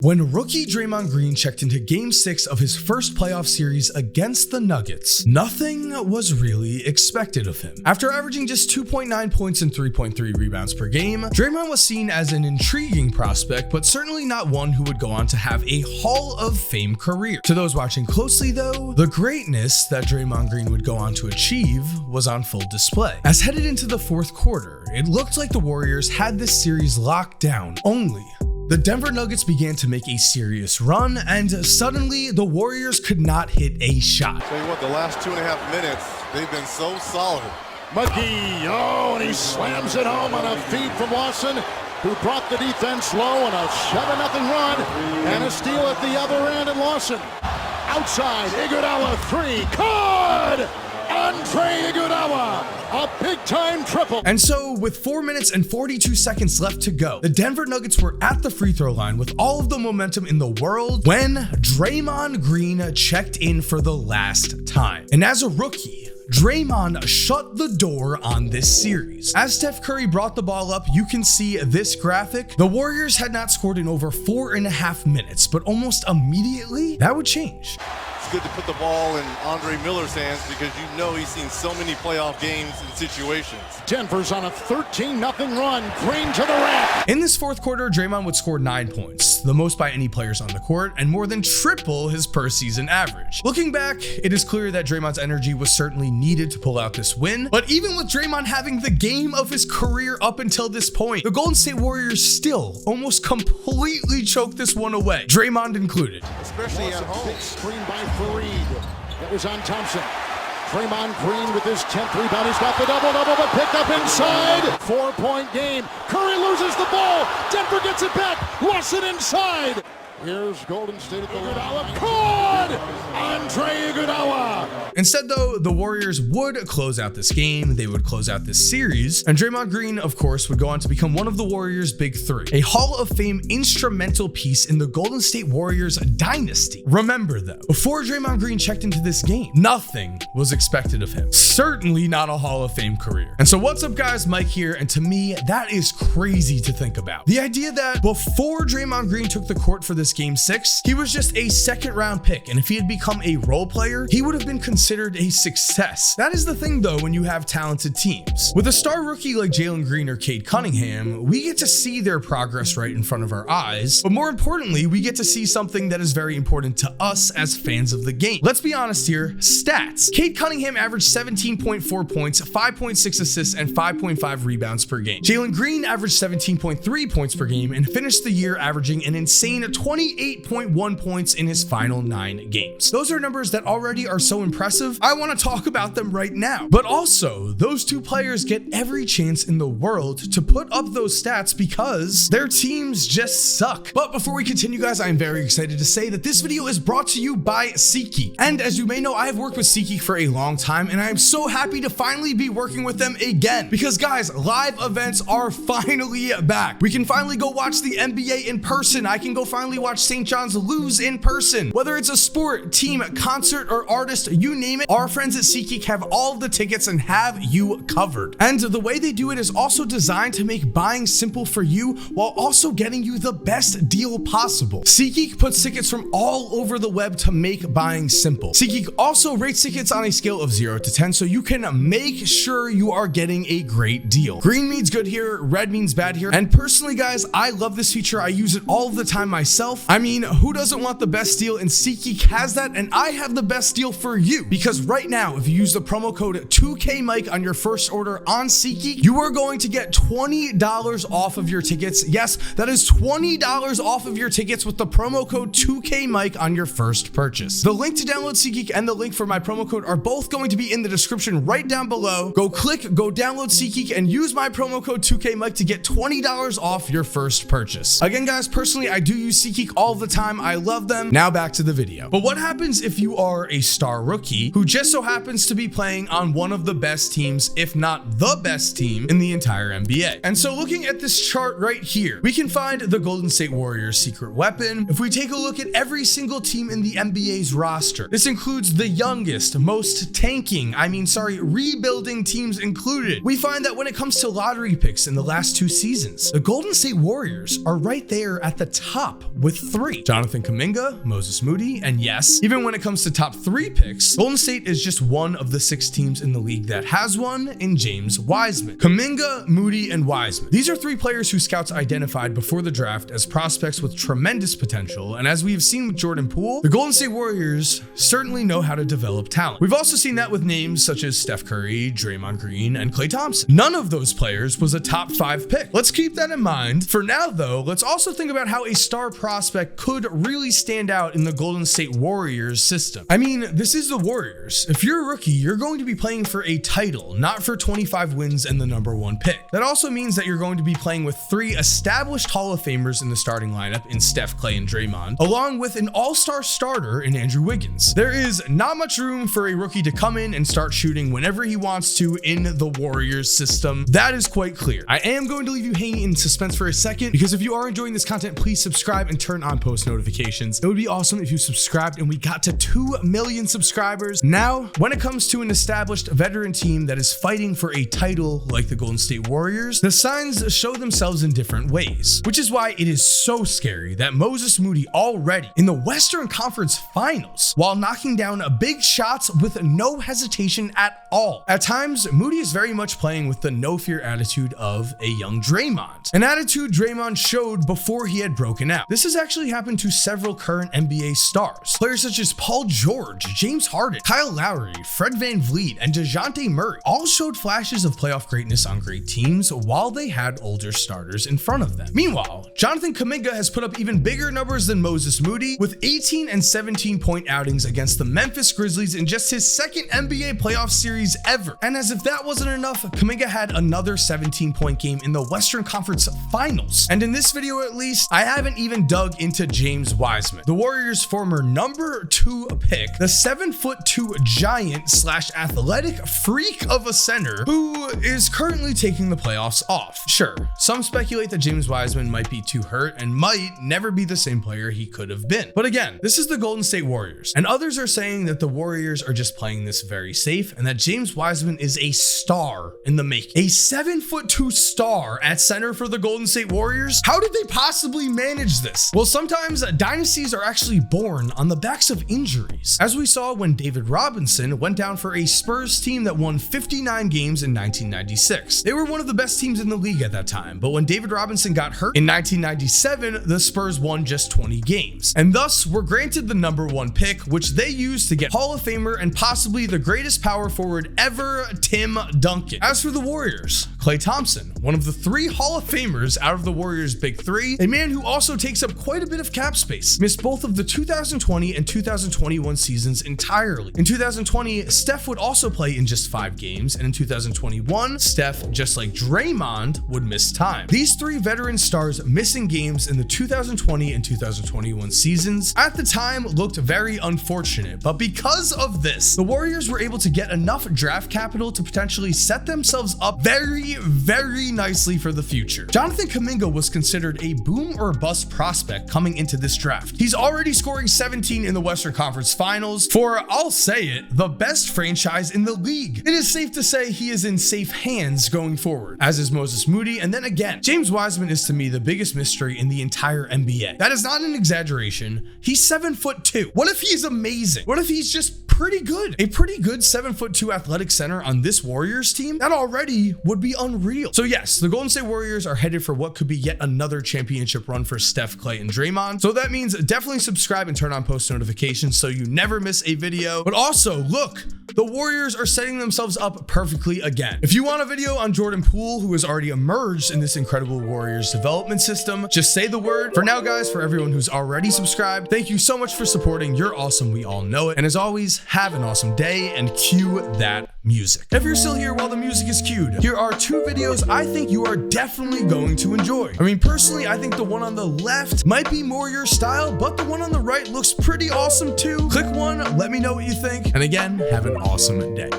When rookie Draymond Green checked into Game 6 of his first playoff series against the Nuggets, nothing was really expected of him. After averaging just 2.9 points and 3.3 rebounds per game, Draymond was seen as an intriguing prospect, but certainly not one who would go on to have a Hall of Fame career. To those watching closely though, the greatness that Draymond Green would go on to achieve was on full display. As headed into the fourth quarter, it looked like the Warriors had this series locked down, only the Denver Nuggets began to make a serious run, and suddenly the Warriors could not hit a shot. Tell you what, the last 2.5 minutes, they've been so solid. McGee, and he slams it home on a feed from Lawson, who brought the defense low on a 7-0 run, and a steal at the other end, and Lawson outside, Iguodala three, good! Andre Iguodala, a big-time triple. And so, with 4 minutes and 42 seconds left to go, the Denver Nuggets were at the free throw line with all of the momentum in the world when Draymond Green checked in for the last time. And as a rookie, Draymond shut the door on this series. As Steph Curry brought the ball up, you can see this graphic. The Warriors had not scored in over 4.5 minutes, but almost immediately, that would change. It's good to put the ball in Andre Miller's hands because you know he's seen so many playoff games and situations. Denver's on a 13-0 run. Green to the rack. In this fourth quarter, Draymond would score 9 points, the most by any players on the court, and more than triple his per-season average. Looking back, it is clear that Draymond's energy was certainly needed to pull out this win, but even with Draymond having the game of his career up until this point, the Golden State Warriors still almost completely choked this one away, Draymond included. Especially at home. Big screen by Fareed. That was on Thompson. Draymond Green with his 10th rebound. He's got the double-double, but picked up inside. 4-point game. Curry loses the ball. Denver gets it back. Lawson inside. Here's Golden State at the line. Good! Andre Iguodala. Instead, though, the Warriors would close out this game. They would close out this series. And Draymond Green, of course, would go on to become one of the Warriors' big three, a Hall of Fame instrumental piece in the Golden State Warriors dynasty. Remember, though, before Draymond Green checked into this game, nothing was expected of him. Certainly not a Hall of Fame career. And so what's up, guys? Mike here. And to me, that is crazy to think about. The idea that before Draymond Green took the court for this Game 6, he was just a second-round pick, and if he had become a role player, he would have been considered a success. That is the thing, though, when you have talented teams. With a star rookie like Jalen Green or Cade Cunningham, we get to see their progress right in front of our eyes, but more importantly, we get to see something that is very important to us as fans of the game. Let's be honest here, stats. Cade Cunningham averaged 17.4 points, 5.6 assists, and 5.5 rebounds per game. Jalen Green averaged 17.3 points per game and finished the year averaging an insane 28.1 points in his final 9 games. Those are numbers that already are so impressive, I want to talk about them right now. But also, those two players get every chance in the world to put up those stats because their teams just suck. But before we continue, guys, I am very excited to say that this video is brought to you by SeatGeek. And as you may know, I have worked with SeatGeek for a long time, and I am so happy to finally be working with them again. Because guys, live events are finally back. We can finally go watch the NBA in person. I can go finally watch St. John's lose in person. Whether it's a sport, team, concert, or artist, you name it, our friends at SeatGeek have all of the tickets and have you covered. And the way they do it is also designed to make buying simple for you while also getting you the best deal possible. SeatGeek puts tickets from all over the web to make buying simple. SeatGeek also rates tickets on a scale of 0 to 10 so you can make sure you are getting a great deal. Green means good here, red means bad here. And personally, guys, I love this feature. I use it all the time myself. I mean, who doesn't want the best deal? And SeatGeek has that, and I have the best deal for you. Because right now, if you use the promo code 2KMike on your first order on SeatGeek, you are going to get $20 off of your tickets. Yes, that is $20 off of your tickets with the promo code 2KMike on your first purchase. The link to download SeatGeek and the link for my promo code are both going to be in the description right down below. Go download SeatGeek and use my promo code 2KMike to get $20 off your first purchase. Again, guys, personally, I do use SeatGeek all the time. I love them. Now back to the video. But what happens if you are a star rookie who just so happens to be playing on one of the best teams, if not the best team in the entire NBA? And so looking at this chart right here, we can find the Golden State Warriors' secret weapon. If we take a look at every single team in the NBA's roster, this includes the youngest, most rebuilding teams included. We find that when it comes to lottery picks in the last 2 seasons, the Golden State Warriors are right there at the top with with 3: Jonathan Kuminga, Moses Moody, and yes, even when it comes to top 3 picks, Golden State is just one of the 6 teams in the league that has one in James Weisman. Kuminga, Moody, and Weisman. These are 3 players who scouts identified before the draft as prospects with tremendous potential, and as we have seen with Jordan Poole, the Golden State Warriors certainly know how to develop talent. We've also seen that with names such as Steph Curry, Draymond Green, and Klay Thompson. None of those players was a top 5 pick. Let's keep that in mind. For now though, let's also think about how a star prospect could really stand out in the Golden State Warriors system. I mean, this is the Warriors. If you're a rookie, you're going to be playing for a title, not for 25 wins and the number 1 pick. That also means that you're going to be playing with 3 established Hall of Famers in the starting lineup in Steph, Klay, and Draymond, along with an all-star starter in Andrew Wiggins. There is not much room for a rookie to come in and start shooting whenever he wants to in the Warriors system. That is quite clear. I am going to leave you hanging in suspense for a second, because if you are enjoying this content, please subscribe and turn on post notifications. It would be awesome if you subscribed and we got to 2 million subscribers. Now, when it comes to an established veteran team that is fighting for a title like the Golden State Warriors, the signs show themselves in different ways, which is why it is so scary that Moses Moody already in the Western Conference Finals, while knocking down big shots with no hesitation at all. At times, Moody is very much playing with the no fear attitude of a young Draymond, an attitude Draymond showed before he had broken out. This has actually happened to several current NBA stars. Players such as Paul George, James Harden, Kyle Lowry, Fred VanVleet, and DeJounte Murray all showed flashes of playoff greatness on great teams while they had older starters in front of them. Meanwhile, Jonathan Kuminga has put up even bigger numbers than Moses Moody, with 18 and 17-point outings against the Memphis Grizzlies in just his 2nd NBA playoff series ever. And as if that wasn't enough, Kuminga had another 17-point game in the Western Conference Finals. And in this video at least, I haven't even dug into James Weisman, the Warriors' former number 2 pick, the 7'2" giant / athletic freak of a center who is currently taking the playoffs off. Sure, some speculate that James Weisman might be too hurt and might never be the same player he could have been. But again, this is the Golden State Warriors, and others are saying that the Warriors are just playing this very safe and that James Weisman is a star in the making. A 7'2" star at center for the Golden State Warriors? How did they possibly manage this? Well, sometimes dynasties are actually born on the backs of injuries, as we saw when David Robinson went down for a Spurs team that won 59 games in 1996. They were one of the best teams in the league at that time, but when David Robinson got hurt in 1997, the Spurs won just 20 games, and thus were granted the number 1 pick, which they used to get Hall of Famer and possibly the greatest power forward ever, Tim Duncan. As for the Warriors, Klay Thompson, one of the 3 Hall of Famers out of the Warriors' big 3, a man who also takes up quite a bit of cap space, missed both of the 2020 and 2021 seasons entirely. In 2020, Steph would also play in just 5 games, and in 2021, Steph, just like Draymond, would miss time. These 3 veteran stars missing games in the 2020 and 2021 seasons at the time looked very unfortunate, but because of this, the Warriors were able to get enough draft capital to potentially set themselves up very, very nicely for the future. Jonathan Kuminga was considered a boom or bust prospect coming into this draft. He's already scoring 17 in the Western Conference Finals for, I'll say it, the best franchise in the league. It is safe to say he is in safe hands going forward, as is Moses Moody, and then again, James Weisman is to me the biggest mystery in the entire NBA. That is not an exaggeration. He's 7'2". What if he's amazing? What if he's just pretty good? A pretty good 7'2" athletic center on this Warriors team? That already would be unreal. So yes, the Golden State Warriors are headed for what could be yet another championship run for Steph, Klay, and Draymond. So that means definitely subscribe and turn on post notifications so you never miss a video. But also, look, the Warriors are setting themselves up perfectly again. If you want a video on Jordan Poole, who has already emerged in this incredible Warriors development system, just say the word. For now, guys, for everyone who's already subscribed, thank you so much for supporting. You're awesome. We all know it. And as always, have an awesome day and cue that music. If you're still here while the music is cued, here are 2 videos I think you are definitely going to enjoy. I mean, personally, I think the one on the left might be more your style, but the one on the right looks pretty awesome too. Click one, let me know what you think. And again, have an awesome day.